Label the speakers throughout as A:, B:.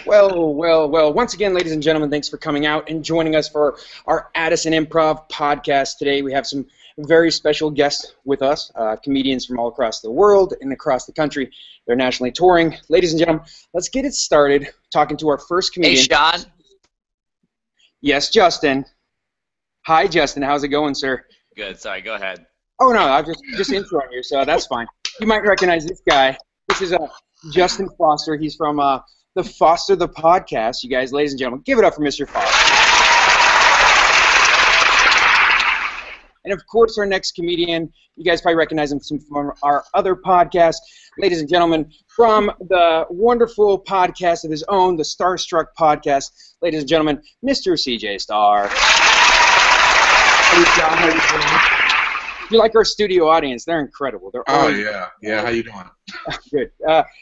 A: Well. Once again, ladies and gentlemen, thanks for coming out and joining us for our Addison Improv Podcast. Today we have some very special guests with us, comedians from all across the world and across the country. They're nationally touring. Ladies and gentlemen, let's get it started talking to our first comedian.
B: Hey, Sean.
A: Yes, Justin. Hi, Justin. How's it going, sir?
B: Good. Sorry, go ahead.
A: Oh, no, I'm just introing you, so that's fine. You might recognize this guy. This is Justin Foster. He's from the Foster the Podcast. You guys, ladies and gentlemen, give it up for Mr. Foster. And, of course, our next comedian, you guys probably recognize him from our other podcast. Ladies and gentlemen, from the wonderful podcast of his own, the Starstruck Podcast, ladies and gentlemen, Mr. CJ Starr. Hey, John, how you doing? You like our studio audience? They're incredible. They're
C: yeah. How you doing?
A: Good.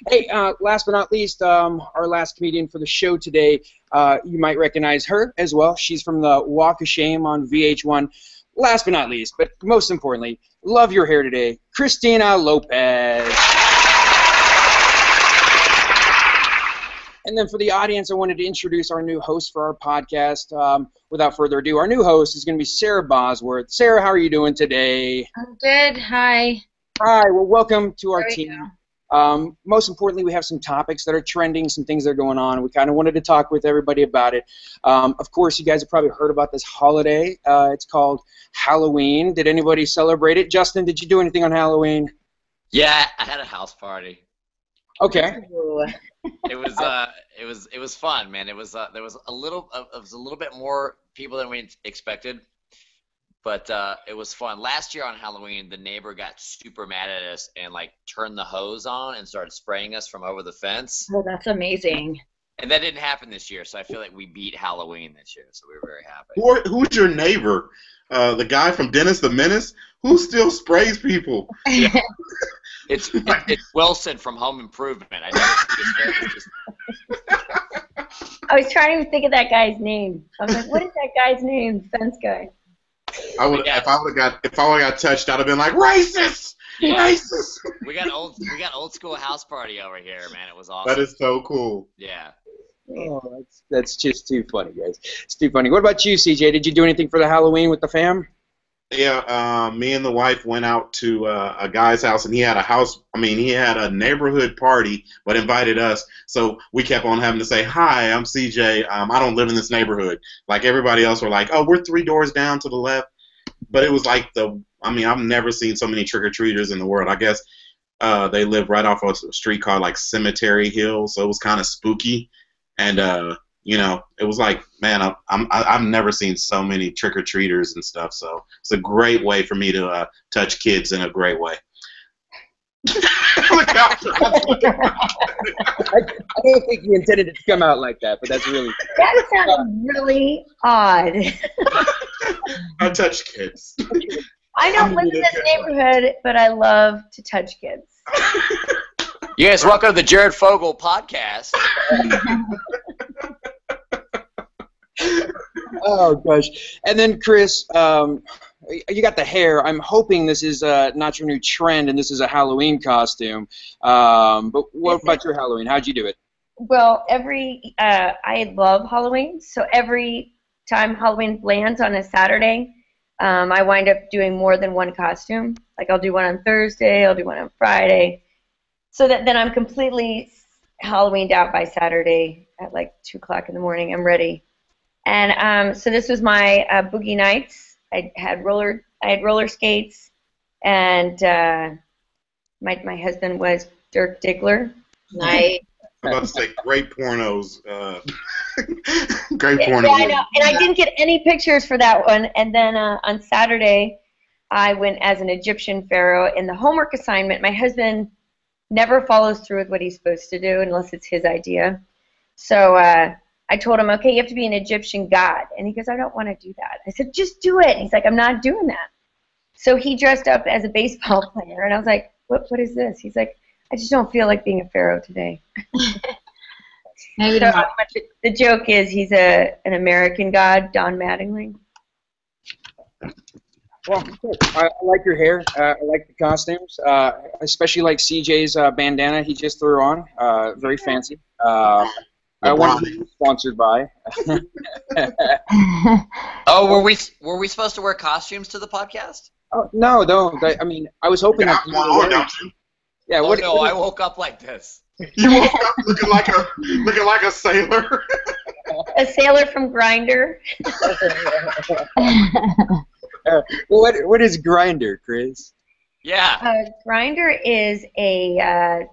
A: Hey, last but not least, our last comedian for the show today. You might recognize her as well. She's from the Walk of Shame on VH1. Last but not least, but most importantly, love your hair today, Christina Lopez. And then for the audience, I wanted to introduce our new host for our podcast. Without further ado, our new host is going to be Sarah Bosworth. Sarah, how are you doing today?
D: I'm good. Hi.
A: Hi. Well, welcome to our team. Most importantly, we have some topics that are trending, some things that are going on. We kind of wanted to talk with everybody about it. Of course, you guys have probably heard about this holiday. It's called Halloween. Did anybody celebrate it? Justin, did you do anything on Halloween?
B: Yeah, I had a house party.
A: Okay.
B: It was fun, man. There was a little bit more people than we expected, but it was fun. Last year on Halloween, the neighbor got super mad at us and like turned the hose on and started spraying us from over the fence.
D: Oh, that's amazing.
B: And that didn't happen this year, so I feel like we beat Halloween this year, so we were very happy.
C: Who's your neighbor? The guy from Dennis the Menace? Who still sprays people?
B: Yeah. It's Wilson from Home Improvement. I never see his face.
D: I was trying to think of that guy's name. I was like, what is that guy's name? Fence guy.
C: If I would have got touched, I'd have been like, racist! Racist!
B: We got old school house party over here, man. It was awesome.
C: That is so cool.
B: Yeah.
A: Oh, that's just too funny, guys. It's too funny. What about you, CJ? Did you do anything for the Halloween with the fam?
C: Yeah, me and the wife went out to a guy's house, and he had a neighborhood party, but invited us. So we kept on having to say, "Hi, I'm CJ. I don't live in this neighborhood." Like everybody else were like, "Oh, we're 3 doors down to the left." But it was like I've never seen so many trick-or-treaters in the world. I guess they live right off of a street called like Cemetery Hill, so it was kind of spooky. And it was like, man, I've never seen so many trick-or-treaters and stuff, so it's a great way for me to touch kids in a great way.
A: I don't think you intended it to come out like that, but that's really...
D: That sounded really odd.
C: I touch kids.
D: I don't live in this neighborhood, but I love to touch kids.
B: You guys, welcome to the Jared Fogle Podcast.
A: Oh, gosh. And then, Chris, you got the hair. I'm hoping this is not your new trend and this is a Halloween costume. But what about your Halloween? How'd you do it?
D: Well, I love Halloween, so every time Halloween lands on a Saturday, I wind up doing more than one costume. Like I'll do one on Thursday, I'll do one on Friday. So then I'm completely Halloweened out by Saturday at like 2 o'clock in the morning. I'm ready. And so this was my boogie nights. I had roller skates, and my husband was Dirk Diggler.
C: Nice. I'm about to say great pornos. Great pornos.
D: Yeah, I know. And I didn't get any pictures for that one. And then on Saturday, I went as an Egyptian pharaoh. In the homework assignment, my husband never follows through with what he's supposed to do unless it's his idea. So I told him, okay, you have to be an Egyptian god. And he goes, I don't want to do that. I said, just do it. And he's like, I'm not doing that. So he dressed up as a baseball player. And I was like, what is this? He's like, I just don't feel like being a pharaoh today.
E: Maybe
D: so the joke is he's an American god, Don Mattingly.
A: Well, I like your hair. I like the costumes. Especially like CJ's bandana he just threw on. Very fancy. I want to be sponsored by.
B: Oh, were we supposed to wear costumes to the podcast?
A: Oh, no, don't. I mean, I was hoping that you
C: one
A: were
C: on,
A: wearing-
C: don't you?
A: Yeah.
B: Oh,
A: What?
B: no, I woke up like this.
C: You woke up looking like a sailor.
D: A sailor from Grindr.
A: What is Grindr, Chris?
B: Yeah.
D: Grindr is a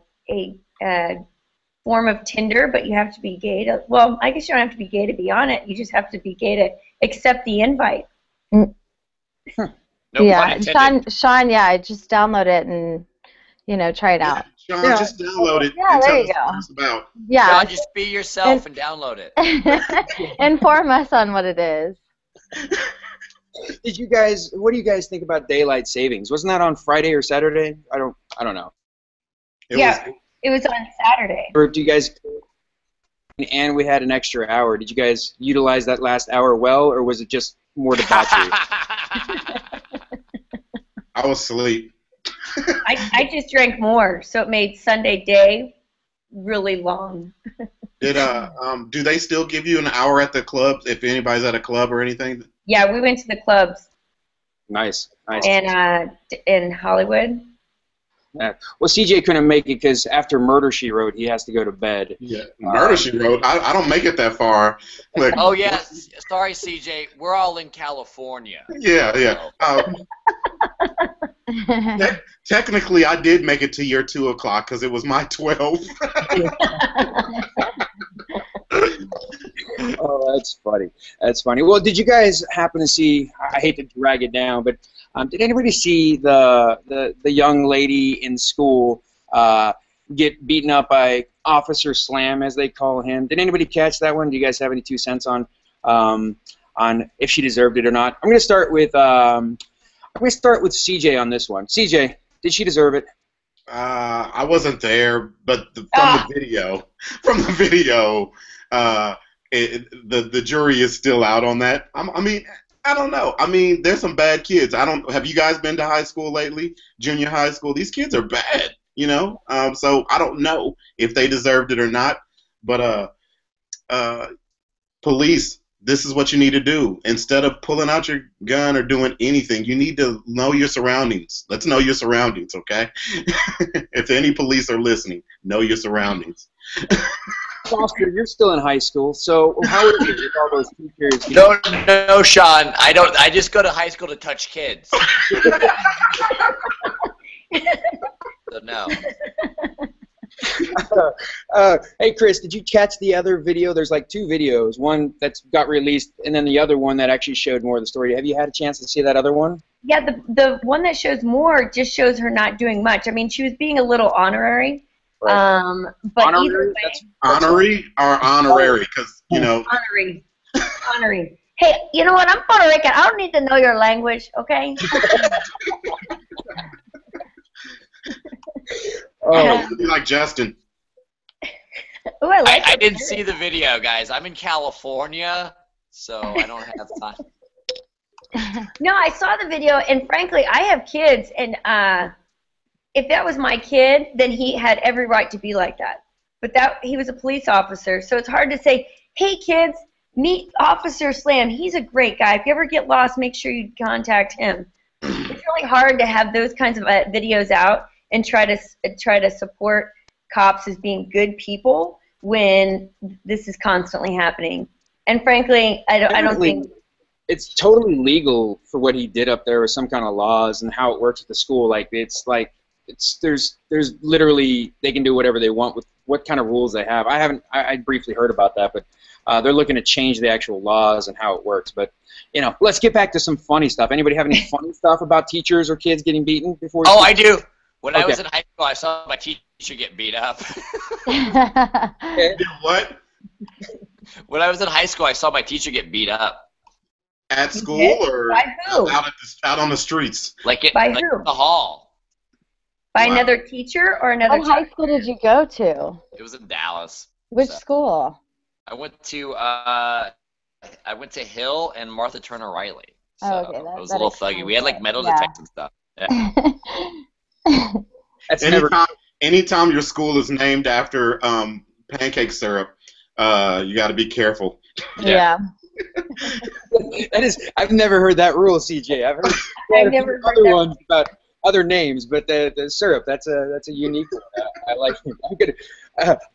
D: form of Tinder, but you have to be gay to. Well, I guess you don't have to be gay to be on it. You just have to be gay to accept the invite.
B: No pun
E: Yeah,
B: intended.
E: Sean, yeah, just download it and try it out.
C: Sean,
A: Yeah.
C: just download it.
E: Yeah,
C: and
E: there
C: tell
E: you
C: us
E: go.
C: what it's about.
E: Yeah,
B: John, just be yourself and download it.
E: inform us on what it is.
A: What do you guys think about daylight savings? Wasn't that on Friday or Saturday? I don't know.
D: It was on Saturday.
A: Or do you guys? And we had an extra hour. Did you guys utilize that last hour well, or was it just more debauchery?
C: I was asleep.
D: I just drank more, so it made Sunday day really long.
C: Do they still give you an hour at the club if anybody's at a club or anything?
D: Yeah, we went to the clubs
A: Nice.
D: in Hollywood.
A: Yeah. Well, CJ couldn't make it because after Murder, She Wrote, he has to go to bed.
C: Yeah. Murder, She Wrote. I don't make it that far. Like,
B: Oh, yeah. Sorry, CJ. We're all in California.
C: yeah. Technically, I did make it to your 2 o'clock because it was my 12.
A: Oh, that's funny. That's funny. Well, did you guys happen to see? I hate to drag it down, but did anybody see the young lady in school get beaten up by Officer Slam, as they call him? Did anybody catch that one? Do you guys have any 2 cents on if she deserved it or not? I'm gonna start with CJ on this one. CJ, did she deserve it?
C: I wasn't there, but from the video, the jury is still out on that. I mean, I don't know. I mean, there's some bad kids. Have you guys been to high school lately? Junior high school? These kids are bad, so I don't know if they deserved it or not. But police, this is what you need to do. Instead of pulling out your gun or doing anything, you need to know your surroundings. Let's know your surroundings, okay? If any police are listening, know your surroundings.
A: Foster, you're still in high school, so how are you with all those teachers?
B: No, Sean. I don't. I just go to high school to touch kids. So no.
A: Hey, Chris, did you catch the other video? There's like 2 videos. One that's got released, and then the other one that actually showed more of the story. Have you had a chance to see that other one?
D: Yeah, the one that shows more just shows her not doing much. I mean, she was being a little honorary.
A: Right.
D: But
A: Honorary?
D: either way,
C: Honorary or honorary? Because,
D: honorary. Hey, you know what? I'm Puerto Rican. I don't need to know your language, okay?
A: Oh,
C: be like Justin.
D: Ooh, I like
B: I
D: her
B: didn't
D: shirt.
B: see the video, guys. I'm in California, so I don't have time.
D: No, I saw the video, and frankly, I have kids, and if that was my kid, then he had every right to be like that. But he was a police officer, so it's hard to say, hey, kids, meet Officer Slam. He's a great guy. If you ever get lost, make sure you contact him. It's really hard to have those kinds of videos out and try to support cops as being good people when this is constantly happening. And frankly, I don't think
A: it's totally legal for what he did up there with some kind of laws and how it works at the school. There's literally, they can do whatever they want with what kind of rules they have. I briefly heard about that, but they're looking to change the actual laws and how it works. But let's get back to some funny stuff. Anybody have any funny stuff about teachers or kids getting beaten before?
B: Oh, I do. When I
A: Okay.
B: was in high school, I saw my teacher get beat up.
C: What?
B: When I was in high school, I saw my teacher get beat up.
C: At school or
D: By who?
C: out on the streets?
D: By
B: in
D: who?
B: the hall.
D: By
C: Wow.
D: another teacher or another
E: What high school did you go to?
B: It was in Dallas.
E: Which
B: So-
E: school?
B: I went to Hill and Martha Turner Riley. So
E: Oh, okay,
B: it was a
E: that
B: little thuggy. We had like metal
E: yeah.
B: detecting stuff. Yeah.
A: That's never.
C: Anytime your school is named after pancake syrup, You got to be careful.
E: Yeah.
A: That is, I've never heard that rule, CJ. I've heard
D: I've never heard
A: other
D: that.
A: ones about other names, but the syrup, that's a unique one. I like it.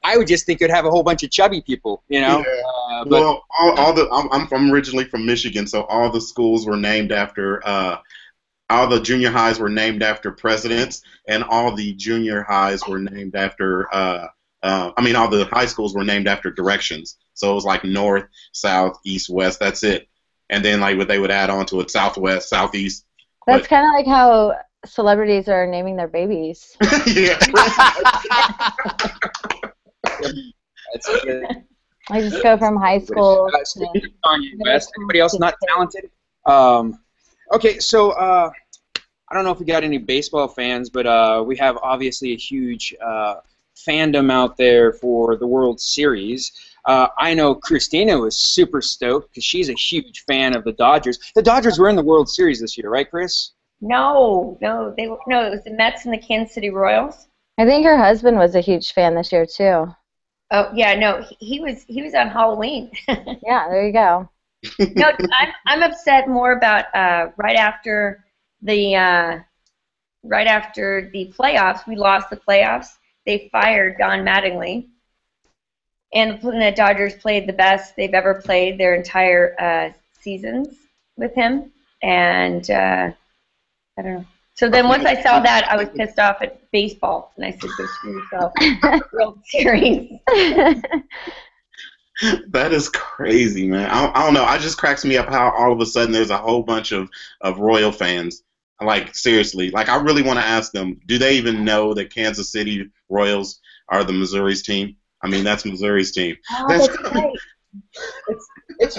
A: I would just think it'd have a whole bunch of chubby people, you know.
C: Yeah.
A: But
C: Well, I'm originally from Michigan, so all the schools were named after all the junior highs were named after presidents, and all the junior highs were named after all the high schools were named after directions. So it was like north, south, east, west. That's it. And then like what they would add on to it, southwest, southeast.
E: That's kind of like how celebrities are naming their babies.
C: Yeah.
A: that's good.
E: I just go from high school to
A: Speaking of Kanye West, anybody else not talented? Okay, so I don't know if we got any baseball fans, but we have obviously a huge fandom out there for the World Series. I know Christina was super stoked because she's a huge fan of the Dodgers. The Dodgers were in the World Series this year, right, Chris?
D: No, it was the Mets and the Kansas City Royals.
E: I think her husband was a huge fan this year too.
D: Oh yeah, no, he was on Halloween.
E: Yeah, there you go.
D: No, I'm upset more about right after the playoffs. We lost the playoffs. They fired Don Mattingly, and the Dodgers played the best they've ever played their entire seasons with him. And I don't know. So then once I saw that, I was pissed off at baseball, and I said, "Go screw yourself." World Series.
C: That is crazy, man. I don't know. It just cracks me up how all of a sudden there's a whole bunch of Royal fans. Like, seriously. Like, I really want to ask them, do they even know that Kansas City Royals are the Missouri's team? I mean, that's Missouri's team.
D: Oh, that's right.
A: It's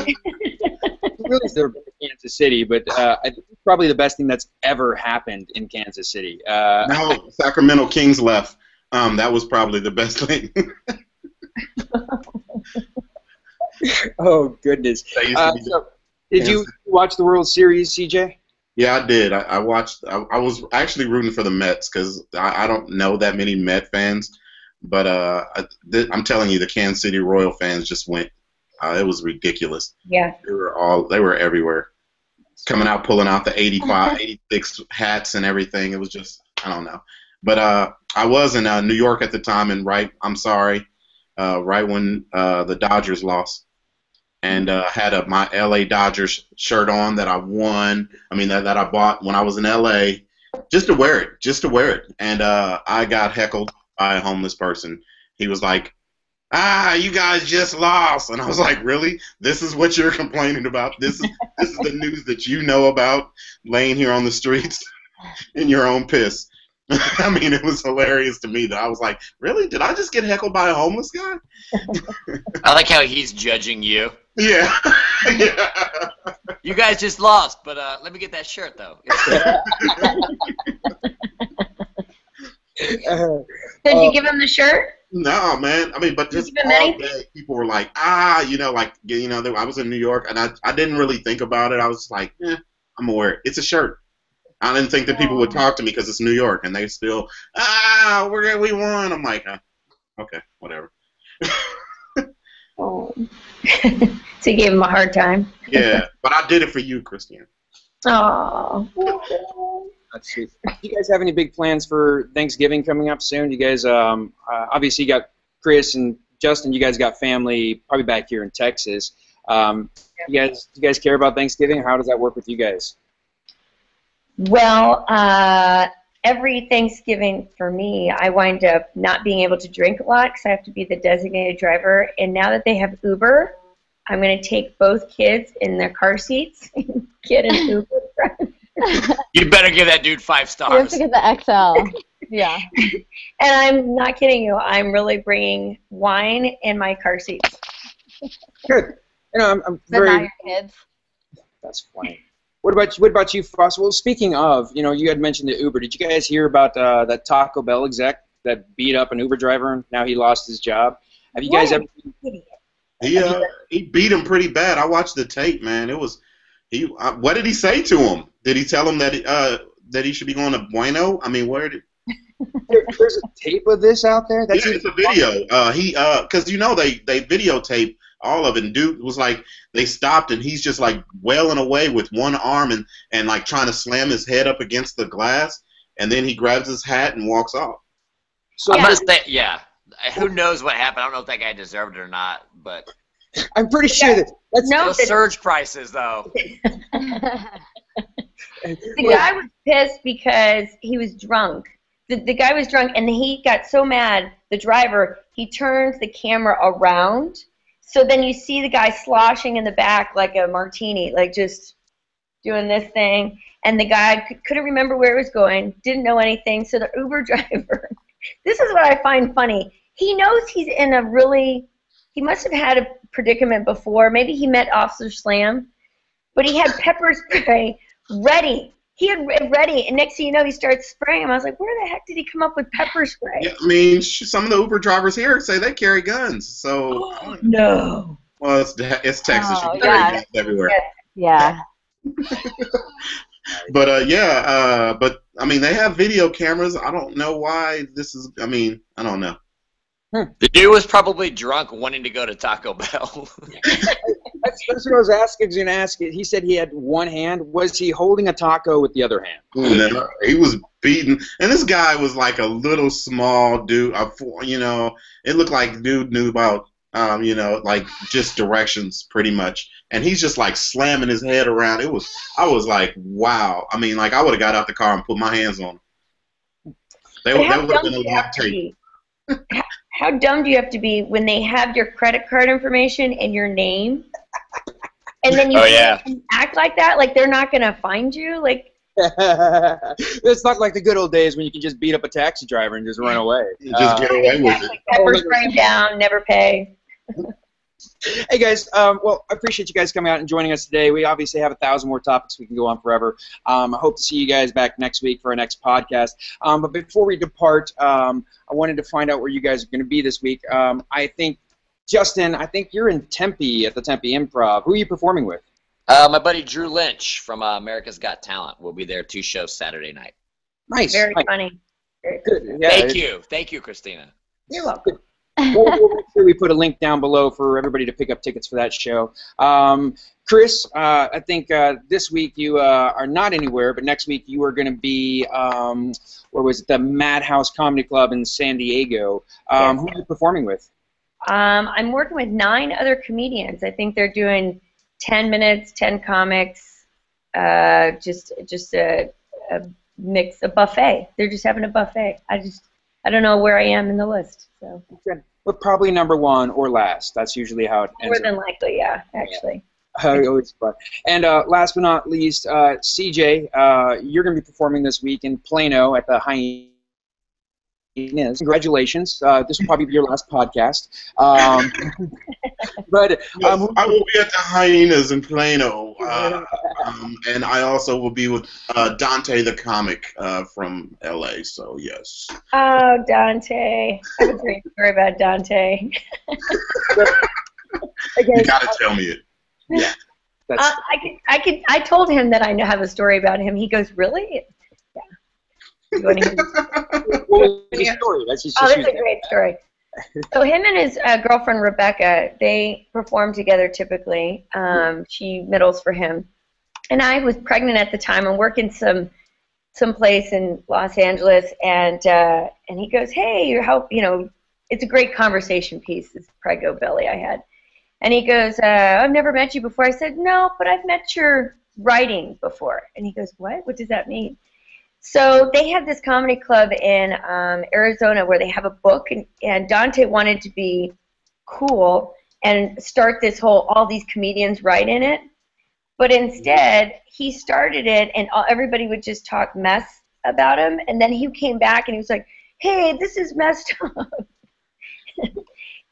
A: really still Kansas City, but I think it's probably the best thing that's ever happened in Kansas City.
C: No, Sacramento Kings left. That was probably the best thing.
A: Oh, goodness. So, did you watch the World Series, CJ?
C: Yeah, I did. I watched. I was actually rooting for the Mets because I don't know that many Met fans, but I'm telling you, the Kansas City Royal fans just went. It was ridiculous.
D: Yeah.
C: They were everywhere, coming out, pulling out the 85, 86 hats and everything. It was just, I don't know. But I was in New York at the time, and right when the Dodgers lost. And had my LA Dodgers shirt on that I won. I mean, that I bought when I was in LA, just to wear it. And I got heckled by a homeless person. He was like, you guys just lost. And I was like, really? This is what you're complaining about? This is the news that you know about, laying here on the streets in your own piss. I mean, it was hilarious to me that I was like, really? Did I just get heckled by a homeless guy?
B: I like how he's judging you.
C: Yeah. Yeah.
B: You guys just lost, but let me get that shirt, though.
D: Did you give him the shirt?
C: No, man. I mean, but just all day, people were like, I was in New York, and I didn't really think about it. I was like, I'm gonna wear it. It's a shirt. I didn't think that people would talk to me because it's New York, and they still, we won. I'm like, okay, whatever.
D: Oh. So you gave him a hard time?
C: Yeah, but I did it for you, Christina.
D: Oh.
A: Let's see. Do you guys have any big plans for Thanksgiving coming up soon? You guys, obviously, you got Chris and Justin. You guys got family probably back here in Texas. Do you guys care about Thanksgiving? How does that work with you guys?
D: Well, every Thanksgiving for me, I wind up not being able to drink a lot because I have to be the designated driver. And now that they have Uber, I'm going to take both kids in their car seats and get an Uber.
B: You better give that dude 5 stars.
E: You have to get the XL. Yeah.
D: And I'm not kidding you. I'm really bringing wine in my car seats.
A: Good. You know, I'm
E: But
A: very.
E: not your kids.
A: That's funny. What about you, Foss? Well, speaking of, you had mentioned the Uber. Did you guys hear about that Taco Bell exec that beat up an Uber driver and now he lost his job? Have you guys ever?
C: He beat him pretty bad. I watched the tape, man. It was what did he say to him? Did he tell him that he should be going to Bueno? I mean, where did?
A: There's a tape of this out there.
C: Yeah, it's a video. Because they videotape all of it. And dude was like, they stopped and he's just like wailing away with one arm and like trying to slam his head up against the glass, and then he grabs his hat and walks off.
B: So I must say, yeah. Who knows what happened? I don't know if that guy deserved it or not, but
A: I'm pretty sure that's
B: those surge prices though.
D: The guy was pissed because he was drunk. The guy was drunk, and he got so mad, the driver, he turns the camera around, so then you see the guy sloshing in the back like a martini, like just doing this thing, and the guy couldn't remember where he was going, didn't know anything, so the Uber driver, this is what I find funny, he knows he's in a really, he must have had a predicament before, maybe he met Officer Slam, but he had pepper spray ready. He had it ready, and next thing you know, he starts spraying him. I was like, where the heck did he come up with pepper spray?
C: Yeah, I mean, some of the Uber drivers here say they carry guns. So
D: no.
C: Well, it's Texas. You can carry guns everywhere.
E: Yeah.
C: But but I mean, they have video cameras. I don't know why this is. I mean, I don't know.
B: The dude was probably drunk, wanting to go to Taco Bell.
A: That's what I was asking. He said he had one hand. Was he holding a taco with the other hand?
C: No, he was beaten, and this guy was like a little small dude. It looked like dude knew about, like just directions pretty much, and he's just like slamming his head around. I was like, wow. I mean, like I would have got out the car and put my hands on him. They would have been a long tape.
D: How dumb do you have to be when they have your credit card information and your name, and then you act like that? Like they're not gonna find you? Like
A: it's not like the good old days when you can just beat up a taxi driver and just run away.
C: Just get away with it.
D: Pepper spray down, never pay.
A: Hey guys, well, I appreciate you guys coming out and joining us today. We obviously have 1,000 more topics we can go on forever. I hope to see you guys back next week for our next podcast. But before we depart, I wanted to find out where you guys are going to be this week. I think, Justin, you're in Tempe at the Tempe Improv. Who are you performing with?
B: My buddy Drew Lynch from America's Got Talent will be there 2 shows Saturday night.
A: Nice.
D: Very funny. Very
A: good. Yeah,
B: Thank you, Christina.
D: You're welcome.
A: We'll make sure we put a link down below for everybody to pick up tickets for that show. Chris, I think this week you are not anywhere, but next week you are going to be, where was it, the Madhouse Comedy Club in San Diego. Who are you performing with?
D: I'm working with 9 other comedians. I think they're doing 10 minutes, 10 comics, just a mix, a buffet. They're just having a buffet. I don't know where I am in the list. So.
A: We're probably number 1 or last. That's usually how it ends.
D: More than likely, yeah, actually.
A: Always fun. And last but not least, CJ, you're going to be performing this week in Plano at the Hyenas. Congratulations. This will probably be your last podcast. But
C: yes, I will be at the Hyenas in Plano, and I also will be with Dante the comic from LA. So yes.
D: Oh, Dante! I have a great story about Dante.
C: You gotta tell me it.
A: Yeah.
D: I told him that I have a story about him. He goes, really? Yeah. You want to hear
A: That's
D: a great story. So him and his girlfriend Rebecca, they perform together typically. She middles for him, and I was pregnant at the time and working some place in Los Angeles, and he goes, hey, it's a great conversation piece, this Prego belly I had, and he goes, I've never met you before. I said, no, but I've met your writing before, and he goes, what does that mean? So they have this comedy club in Arizona where they have a book, and Dante wanted to be cool and start this all these comedians write in it. But instead, he started it, and everybody would just talk mess about him. And then he came back, and he was like, hey, this is messed up.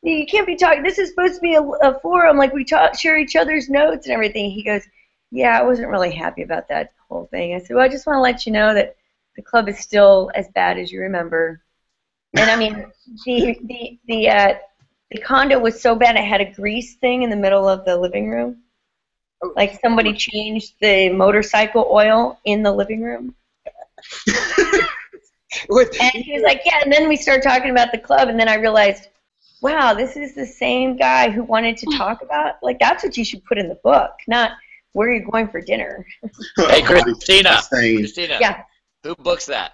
D: You can't be talking. This is supposed to be a forum. Like, we share each other's notes and everything. He goes, yeah, I wasn't really happy about that whole thing. I said, well, I just want to let you know that the club is still as bad as you remember. And, I mean, the condo was so bad it had a grease thing in the middle of the living room. Like somebody changed the motorcycle oil in the living room. And he was like, yeah, and then we started talking about the club, and then I realized, wow, this is the same guy who wanted to talk about, like, that's what you should put in the book, not where you're going for dinner.
B: Hey, Christina. Christina.
D: Yeah.
B: Who books that?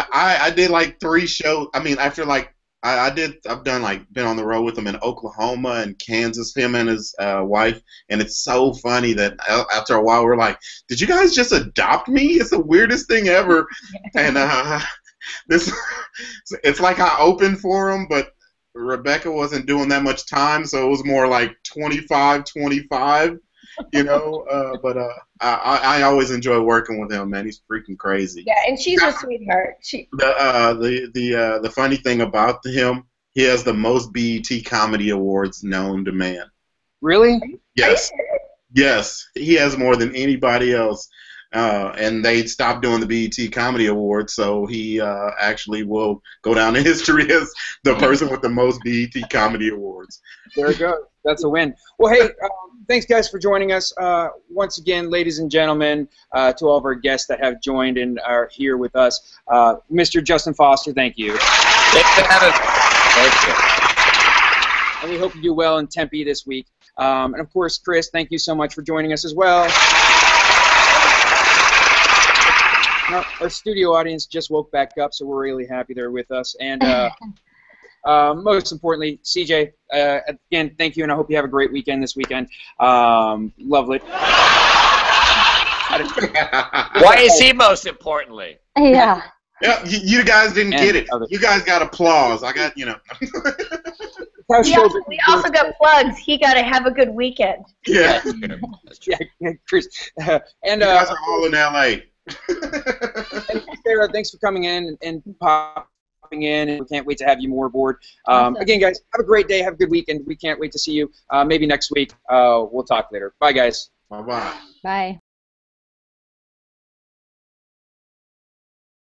C: I did like 3 shows. I mean, after like I've done like been on the road with him in Oklahoma and Kansas, him and his wife, and it's so funny that after a while we're like, did you guys just adopt me? It's the weirdest thing ever. And it's like I opened for him, but Rebecca wasn't doing that much time, so it was more like 25-25. You know, but I always enjoy working with him, man. He's freaking crazy.
D: Yeah, and she's a sweetheart.
C: The funny thing about him, he has the most BET Comedy Awards known to man.
A: Really?
C: Yes. Yes, he has more than anybody else. And they stopped doing the BET Comedy Awards, so he actually will go down in history as the person with the most BET Comedy Awards.
A: There you go. That's a win. Well, hey, thanks, guys, for joining us. Once again, ladies and gentlemen, to all of our guests that have joined and are here with us, Mr. Justin Foster, thank you.
B: Thanks for having us. Thank you.
A: And we hope you do well in Tempe this week. And, of course, Chris, thank you so much for joining us as well. Our studio audience just woke back up, so we're really happy they're with us. And most importantly, CJ, again, thank you, and I hope you have a great weekend this weekend. Lovely.
B: Why is he most importantly?
E: Yeah.
C: Yeah, you guys didn't get it. You guys got applause. I got, you know.
D: We also got plugs. He got to have a good weekend.
C: Yeah.
B: That's true.
A: Yeah, Chris. And
C: you guys are all in LA.
A: And Sarah, thanks for coming in and popping in, and we can't wait to have you more aboard. Again, guys, have a great day, have a good weekend. We can't wait to see you maybe next week. We'll talk later. Bye, guys.
C: Bye-bye.
E: Bye.